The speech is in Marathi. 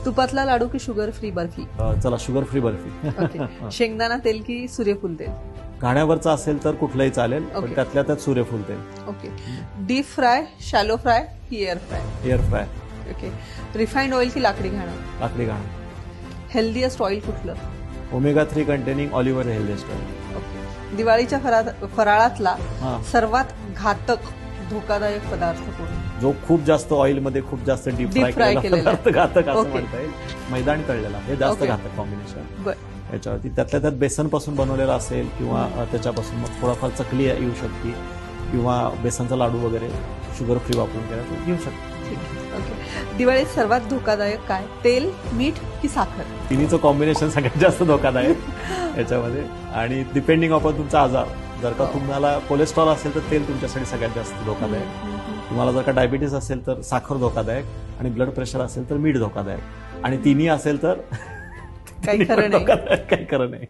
तुपातला लाडू की शुगर फ्री बर्फी? चला शुगर फ्री बर्फी. ओके. शेंगदाणा तेल की सूर्यफूल तेल? घाण्यावरचा असेल तर कुठलंही चालेल, पण त्यातल्या त्यात सूर्यफूल तेल. Okay. Deep fry, shallow fry की air fry? Air fry. Okay. Refined oil की लाकडी घाणं? लाकडी घाणं. हेल्दीएस्ट ऑइल कुठलं? Omega 3 containing olive oil healthiest oil. Okay. दिवाळीच्या फराळातला सर्वात घातक धोकादायक पदार्थ कोणता? जो खूप जास्त ऑइल मध्ये खूप जास्त डीप फ्राय केलेला पदार्थ घातक असं म्हणता येईल. मैदान तळलेला हे जास्त घातक कॉम्बिनेशन. याच्यावरती त्यातल्या त्यात बेसन पासून बनवलेला असेल किंवा त्याच्यापासून मग थोडाफार चकली येऊ शकते किंवा बेसनचा लाडू वगैरे शुगर फ्री वापरून केला तर येऊ शकते. ओके. दिवाळीत सर्वात धोकादायक काय? तेल, मीठ की साखर? तिन्हीचं कॉम्बिनेशन सगळ्यात जास्त धोकादायक याच्यामध्ये. आणि डिपेंडिंग अपॉन तुमचा आजार, जर का तुम्हाला कोलेस्ट्रॉल असेल तर तेल तुमच्यासाठी सगळ्यात जास्त धोकादायक. तुम्हाला जर का डायबिटीस असेल तर साखर धोकादायक, आणि ब्लड प्रेशर असेल तर मीठ धोकादायक, आणि तिन्ही असेल तर काही खरं नाही. काही खरं नाही.